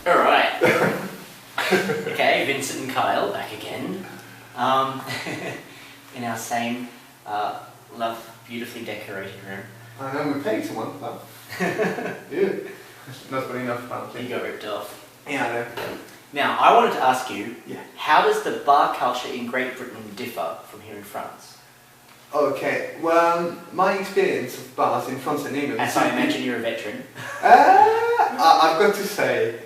Alright. Okay, Vincent and Kyle back again. In our same beautifully decorated room. I know, we paid someone for that. Yeah. Not good enough, apparently. You got ripped off. Yeah, I know. Now, I wanted to ask you, yeah. How does the bar culture in Great Britain differ from here in France? Okay, well, my experience of bars in France and England... As I imagine you're a veteran. I've got to say,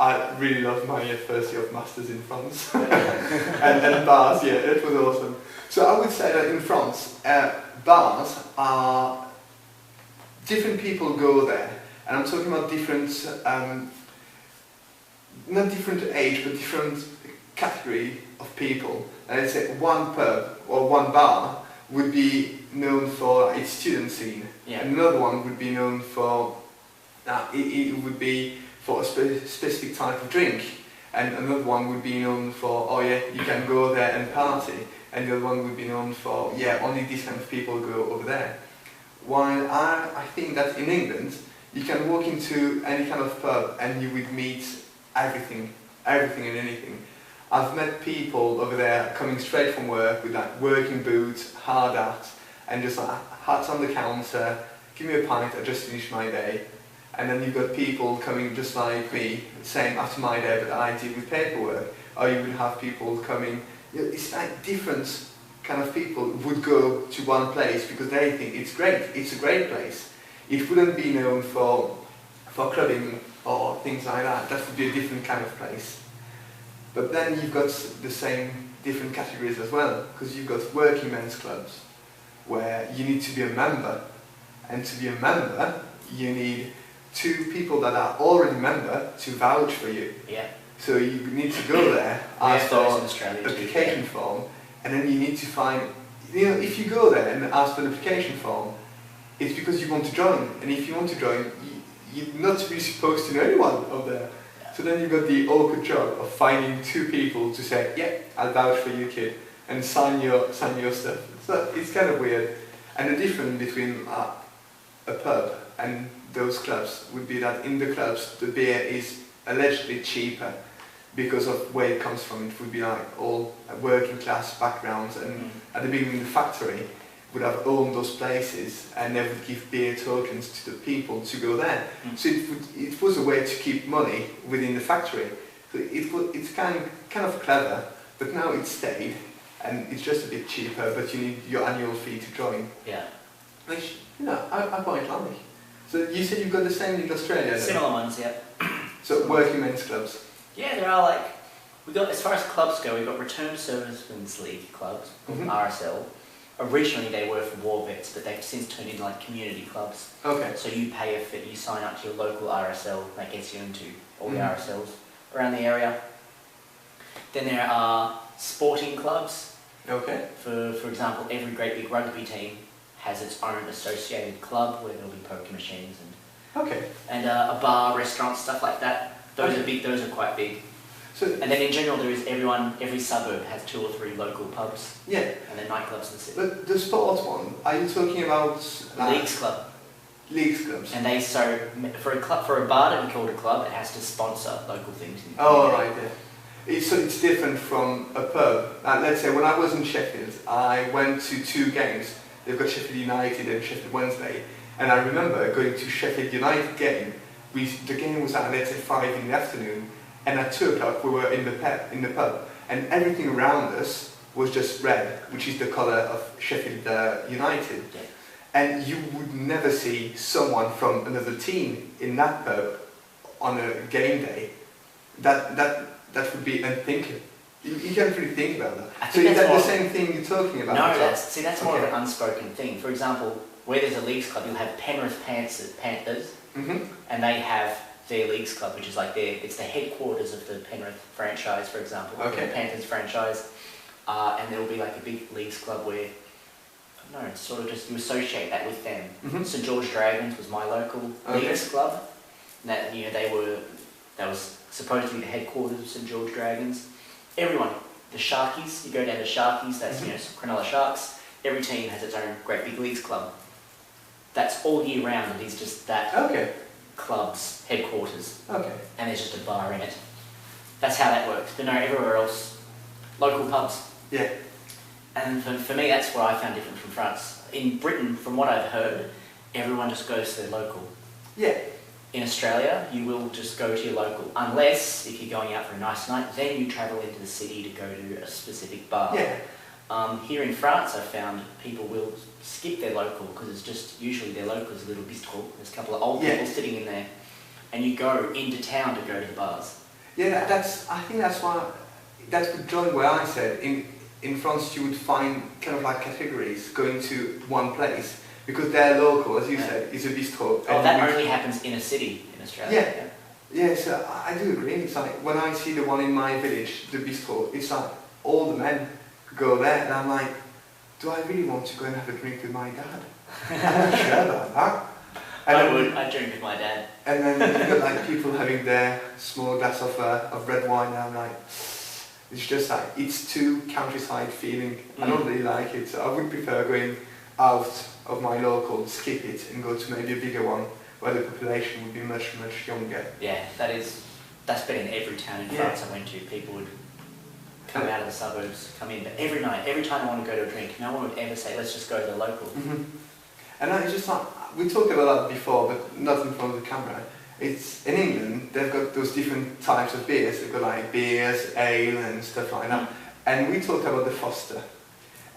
I really loved my first year of Masters in France. and bars, yeah, it was awesome. So I would say that in France, bars are... different people go there. And I'm talking about different... not different age, but different category of people. Let's say one pub or one bar would be known for its student scene, and another one would be known for it would be for a specific type of drink, and another one would be known for, oh yeah, you can go there and party, and the other one would be known for, yeah, only these kind of people go over there. While I think that in England you can walk into any kind of pub and you would meet everything and anything. I've met people over there coming straight from work with like working boots, hard hat, and just like hats on the counter, give me a pint, I just finished my day. And then you've got people coming just like me, saying after my day, but I deal with paperwork. Or you would have people coming, you know, it's like different kind of people would go to one place because they think it's great, it's a great place. It wouldn't be known for clubbing or things like that. That would be a different kind of place. But then you've got the same different categories as well, because you've got working men's clubs, where you need to be a member, and to be a member, you need two people that are already member to vouch for you. Yeah. So you need to go there, ask for an application form, and then you need to find, you know, if you go there and ask for an application form, it's because you want to join, and if you want to join, you're not really supposed to know anyone over there. So then you've got the awkward job of finding two people to say, yeah, I'll vouch for you, kid, and sign your stuff. So it's kind of weird. And the difference between a pub and those clubs would be that in the clubs the beer is allegedly cheaper because of where it comes from. It would be like all working class backgrounds, and at the beginning the factory would have owned those places and they would give beer tokens to the people to go there. So it was a way to keep money within the factory. So it's kind of clever, but now it's stayed and it's just a bit cheaper, but you need your annual fee to join. Yeah. Which, you know, I quite like. So you said you've got the same in Australia? Similar ones, yeah. So working men's clubs? Yeah, there are like, as far as clubs go, we've got Returned Servicemen's League clubs, RSL. Originally they were for war vets, but they've since turned into like community clubs. Okay. So you pay a fee, you sign up to your local RSL, that gets you into all the RSLs around the area. Then there are sporting clubs. Okay. For example, every great big rugby team has its own associated club where there'll be poker machines and a bar, restaurant, stuff like that. Those are big. Those are quite big. So, and then in general, every suburb has 2 or 3 local pubs. Yeah. And then nightclubs in the city. But the sports one, are you talking about Leagues Club? Leagues clubs. And for a bar to be called a club, it has to sponsor local things. Oh right, yeah. So it's different from a pub. Let's say when I was in Sheffield, I went to 2 games. They've got Sheffield United and Sheffield Wednesday, and I remember going to Sheffield United game. The game was at, let's say, 5 in the afternoon. And at 2 o'clock we were in the pub, and everything around us was just red, which is the colour of Sheffield United. Yeah. And you would never see someone from another team in that pub on a game day. That would be unthinkable. You can't really think about that. So is that the same thing you're talking about? No, that's more of an unspoken thing. For example, where there's a Leagues Club, you'll have Penrith Panthers, and they have their Leagues Club, which is like it's the headquarters of the Penrith franchise, for example, the Panthers franchise, and there will be like a big Leagues Club where, no, it's sort of just you associate that with them. St George Dragons was my local Leagues Club. That that was supposedly the headquarters of St George Dragons. Everyone, the Sharkies, you go down to Sharkies, that's Cronulla Sharks. Every team has its own great big Leagues Club. That's all year round. It is just that. club's headquarters. Okay. And there's just a bar in it. That's how that works. But no, everywhere else, local pubs. Yeah. And for me, that's what I found different from France. In Britain, from what I've heard, everyone just goes to their local. Yeah. In Australia, you will just go to your local, unless if you're going out for a nice night, then you travel into the city to go to a specific bar. Yeah. Here in France, I've found people will skip their local because it's just usually their local is a little bistro. There's a couple of old people sitting in there, and you go into town to go to the bars. Yeah, I think that's why that's the joy where I said in France you would find kind of like categories going to one place because they're local, as you said, is a bistro. Oh, that only happens in a city in Australia. Yeah. So I do agree. It's like when I see the one in my village, the bistro, it's like all the men go there, and I'm like, do I really want to go and have a drink with my dad? I'm not sure about that. I'd drink with my dad. And then you got like people having their small glass of red wine, and I'm like, it's just like, it's too countryside feeling. I don't really like it, so I would prefer going out of my local, skip it, and go to maybe a bigger one, where the population would be much, much younger. Yeah, that's been in every town in France I went to. People would come out of the suburbs, come in, but every night, every time I want to go to a drink, no one would ever say, let's just go to the local. Mm-hmm. And it's just like, we talked about that before, but not in front of the camera. It's in England, they've got those different types of beers. They've got like beers, ale and stuff like that. And we talked about the Foster.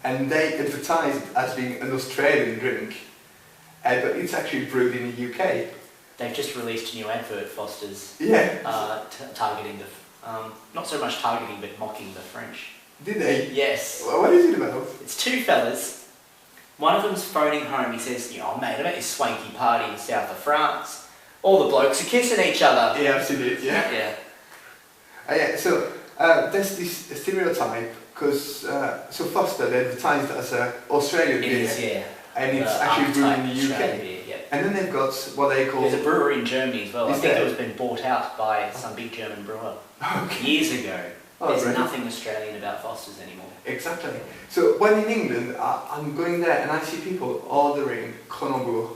And they advertise it as being an Australian drink, but it's actually brewed in the UK. They've just released a new advert, Foster's, targeting the, not so much targeting, but mocking the French. Did they? Yes. Well, what is it about? It's two fellas. One of them's phoning home. He says, oh mate, I'm at this swanky party in the south of France. All the blokes are kissing each other. Yeah, absolutely. Yeah. So there's this stereotype because so Foster, they advertised it as an Australian beer. And it's actually brewed in the UK. Beer, And then they've got what they call... There's a brewery in Germany as well. I think it was been bought out by some big German brewer years ago. There's nothing Australian about Foster's anymore. Exactly. So when in England, I'm going there and I see people ordering Cronenbourg,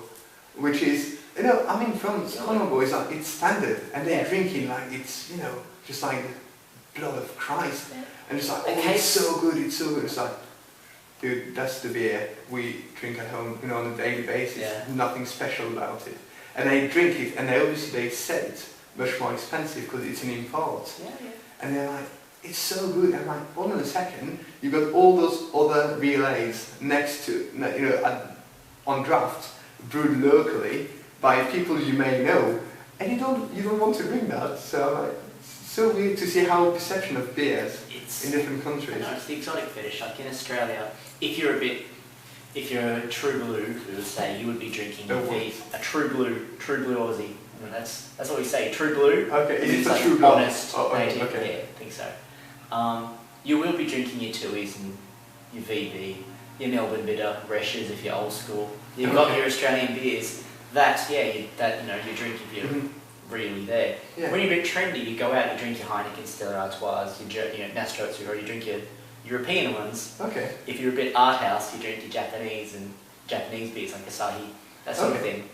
which is, I'm in France, Cronenbourg is like, it's standard, and they're drinking like it's, just like the blood of Christ. Yeah. And it's like, it's so good, it's so good. It's like, dude, that's the beer we drink at home, on a daily basis. Yeah. Nothing special about it. And they drink it, and they sell it much more expensive because it's an import. Yeah. And they're like, it's so good. I'm like, hold on a second, you've got all those other relays next to, on draft, brewed locally by people you may know, and you don't want to drink that. So I'm like, it's so weird to see how perception of beers in different countries. It's the exotic fetish. Like in Australia, if you're a true blue, we would say you would be drinking a true blue Aussie. I mean, that's what we say, true blue. Okay, is it like true blue? Honest, native. Okay. Yeah, I think so. You will be drinking your Tuis and your VB, your Melbourne Bitter, Reshers if you're old school. You've got your Australian beers. You're drinking if you're really there. Yeah. When you're a bit trendy, you go out, you drink your Heineken, Stella Artois, your Mastros, or you drink your European ones. Okay. If you're a bit art house, you drink your Japanese beers like Asahi, that sort of thing.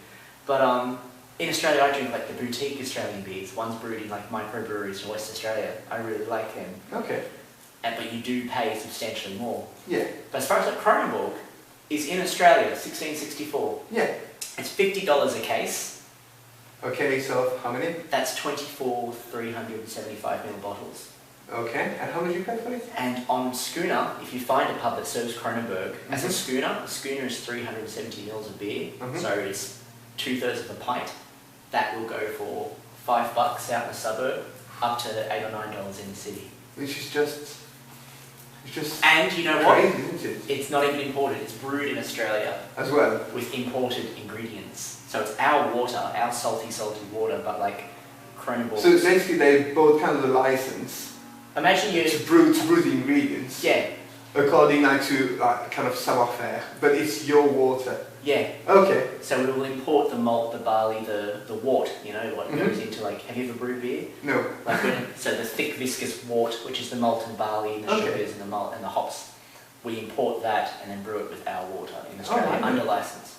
But in Australia, I drink like the boutique Australian beers. One's brewed in like microbreweries in West Australia. I really like them. Okay. But you do pay substantially more. Yeah. But as far as like Cronenbourg is in Australia, 1664. Yeah. It's $50 a case. Okay, so how many? That's 24 375ml bottles. Okay, and how much do you pay for it? And on Schooner, if you find a pub that serves Cronenbourg, as a schooner is 370ml of beer, so it's 2/3 of a pint. That will go for $5 out in the suburb, up to $8 or $9 in the city. Which is just... and you know crazy, what? Isn't it? It's not even imported. It's brewed in Australia as well with imported ingredients. So it's our water, our salty water, but like Cronenbourg. So basically, they bought kind of the license. Imagine you to brew the ingredients. Yeah. According to kind of savoir-faire, but it's your water. Yeah. Okay. So we will import the malt, the barley, the wort. What goes into like. Have you ever brewed beer? No. So the thick viscous wort, which is the malt and barley and the sugars and the malt and the hops, we import that and then brew it with our water in Australia under license.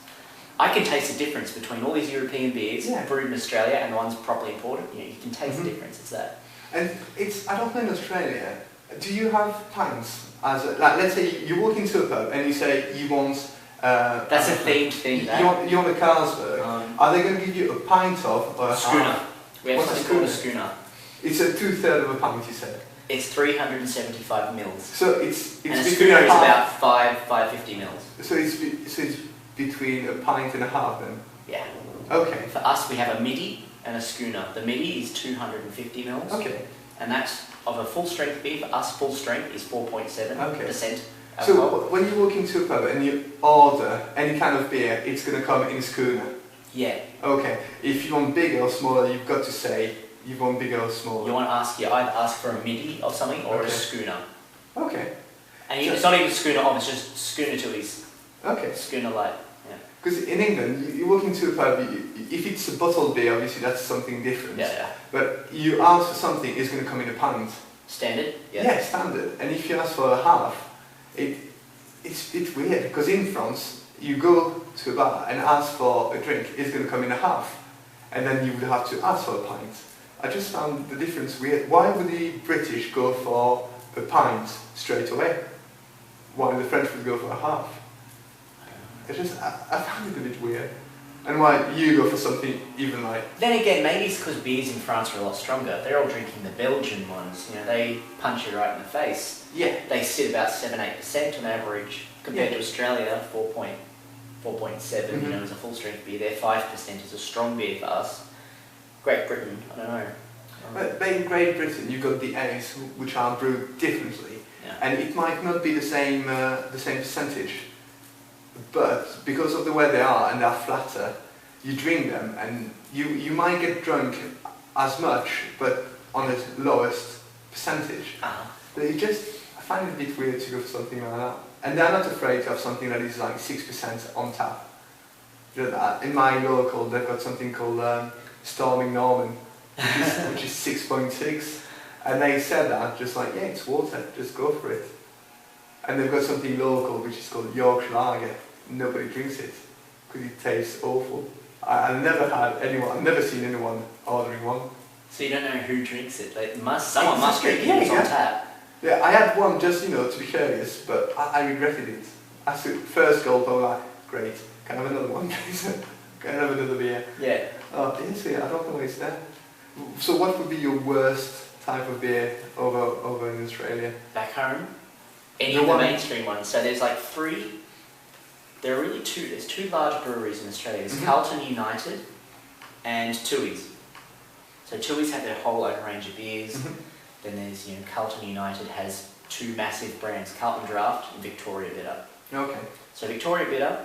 I can taste the difference between all these European beers brewed in Australia and the ones properly imported. You know, you can taste the difference. It's that. And it's, I don't know in Australia, do you have pints as a, like, let's say you walk into a pub and you say you want... That's a themed thing, you want a Carlsberg. Are they going to give you a pint of or a schooner? Half? We have something called a schooner. It's a 2/3 of a pint, you said? It's 375 mils. So it's and a schooner is about 550 mils. So it's between a pint and a half then? Yeah. Okay. For us, we have a midi and a schooner. The midi is 250 mils. Okay. And that's of a full strength beer. For us, full strength is 4.7%. Okay. Alcohol. So when you walk into a pub and you order any kind of beer, it's going to come in a schooner? Yeah. Okay. If you want bigger or smaller, you've got to say you want bigger or smaller. You want to ask, you either ask for a midi of something or a schooner. Okay. And it's not even schooner of, it's just schooner tuis. Okay. Schooner light. Because in England, you walk into a pub, if it's a bottled beer, obviously that's something different. Yeah. But you ask for something, it's going to come in a pint. Standard? Yeah, standard. And if you ask for a half, it's a bit weird, because in France, you go to a bar and ask for a drink, it's going to come in a half. And then you would have to ask for a pint. I just found the difference weird. Why would the British go for a pint straight away, while the French would go for a half? I found it a bit weird. And why you go for something even like... Then again, maybe it's because beers in France are a lot stronger. They're all drinking the Belgian ones. You know, they punch you right in the face. Yeah. They sit about 7-8% on average, compared to Australia, 4.7. You know, is a full strength beer. There, 5% is a strong beer for us. Great Britain, I don't know. But in Great Britain, you've got the ales, which are brewed differently, and it might not be the same percentage. But because of the way they are and they're flatter, you drink them and you might get drunk as much, but on the lowest percentage. But I find it a bit weird to go for something like that. And they're not afraid to have something that is like 6% on tap. You know, in my local, they've got something called Storming Norman, which is 6.6. And they said that, just like, yeah, it's water, just go for it. And they've got something local which is called Yorkshire Lager. Nobody drinks it because it tastes awful. I've never seen anyone ordering one. So you don't know who drinks it? Someone must drink it. It's on tap. Yeah, I had one just, to be curious, but I regretted it. After first gulp, I was like, great, can I have another one, please? Can I have another beer? Yeah. Oh, yes, I don't know why it's there. So what would be your worst type of beer over in Australia? Back home? Any of the mainstream ones. So there's like three. There are really two. There's two large breweries in Australia. There's Carlton United and Tui's. So Tui's have their whole own range of beers. Then there's, Carlton United has two massive brands, Carlton Draft and Victoria Bitter. Okay. So Victoria Bitter,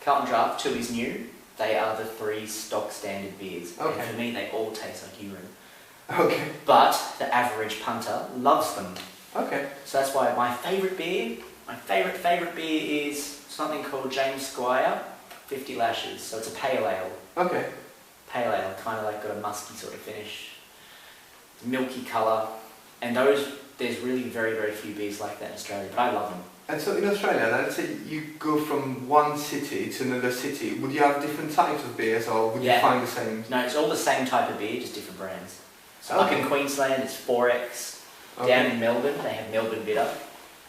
Carlton Draft, Tui's New, they are the three stock standard beers. Okay. And for me, they all taste like urine. Okay. But the average punter loves them. Okay. So that's why my favourite beer is something called James Squire 50 Lashes. So it's a pale ale. Okay. Pale ale, kind of like got a musky sort of finish, milky colour, and there's really very, very few beers like that in Australia, but I love them. And so in Australia, let's say you go from one city to another city, would you have different types of beers or would you find the same? No, it's all the same type of beer, just different brands. So up in Queensland, it's 4X. Down in Melbourne, they have Melbourne Bitter,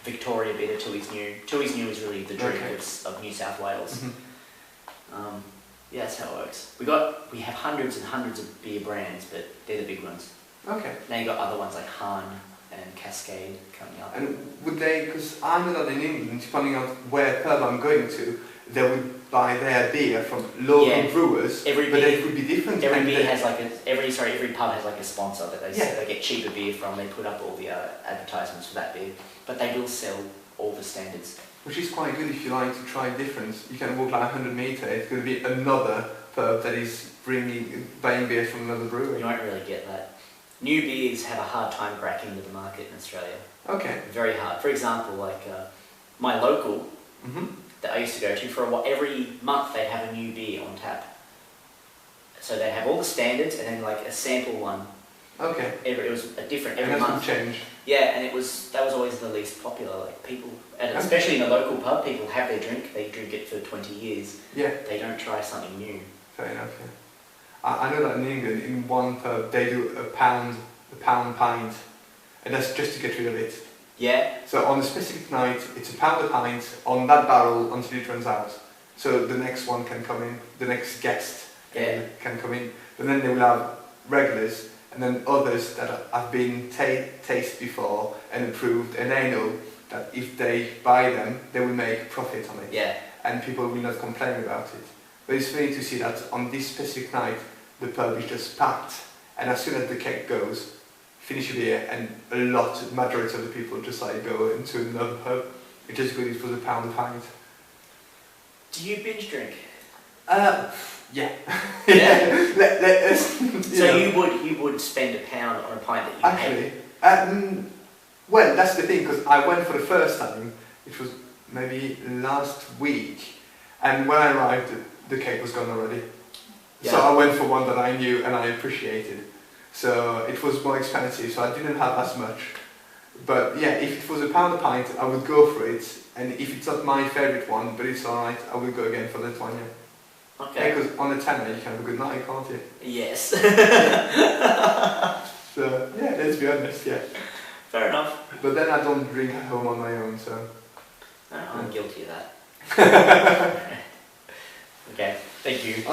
Victoria Bitter, Tui's New. Tui's New is really the drink of New South Wales. Yeah, that's how it works. We have hundreds and hundreds of beer brands, but they're the big ones. Okay. Now you've got other ones like Han and Cascade coming up. And would they, because I'm not in England, depending on where pub I'm going to, they would buy their beer from local brewers, but they would be different. Every beer has every pub has like a sponsor that they get cheaper beer from. They put up all the advertisements for that beer, but they will sell all the standards. Which is quite good if you like to try difference. You can walk like 100 metres, it's going to be another pub that is buying beer from another brewery. You won't really get that. New beers have a hard time cracking into the market in Australia. Okay. Very hard. For example, like my local that I used to go to, every month they'd have a new beer on tap. So they'd have all the standards and then like a sample one. Okay. It was a different every and month. Change. Yeah, and that was always the least popular. Like people, and especially in the local pub, people have their drink. They drink it for 20 years. Yeah. They don't try something new. Fair enough. Yeah. I know that in England, in one pub, they do a pound pint, and that's just to get rid of it. Yeah. So on a specific night, it's a pound a pint on that barrel until it runs out. So the next one can come in, the next guest can come in, but then they will have regulars and then others that have been tasted before and approved, and they know that if they buy them, they will make profit on it. Yeah. And people will not complain about it. But it's funny to see that on this specific night, the pub is just packed, and as soon as the cake goes, finish your beer, and majority of the people just like go into another pub, which is good for the pound a pint. Do you binge drink? Yeah. Yeah. So you would spend £1 on a pint that you hate? Actually, well, that's the thing, because I went for the first time, which was maybe last week, and when I arrived, the cake was gone already. Yeah. So I went for one that I knew and I appreciated. So it was more expensive, so I didn't have as much. But yeah, if it was £1 a pint, I would go for it. And if it's not my favourite one, but it's alright, I will go again for that one, yeah. Okay. Because on a tenner you can have a good night, can't you? Yes. So yeah, let's be honest, yeah. Fair enough. But then I don't drink at home on my own, so... No, I'm guilty of that. Okay, thank you.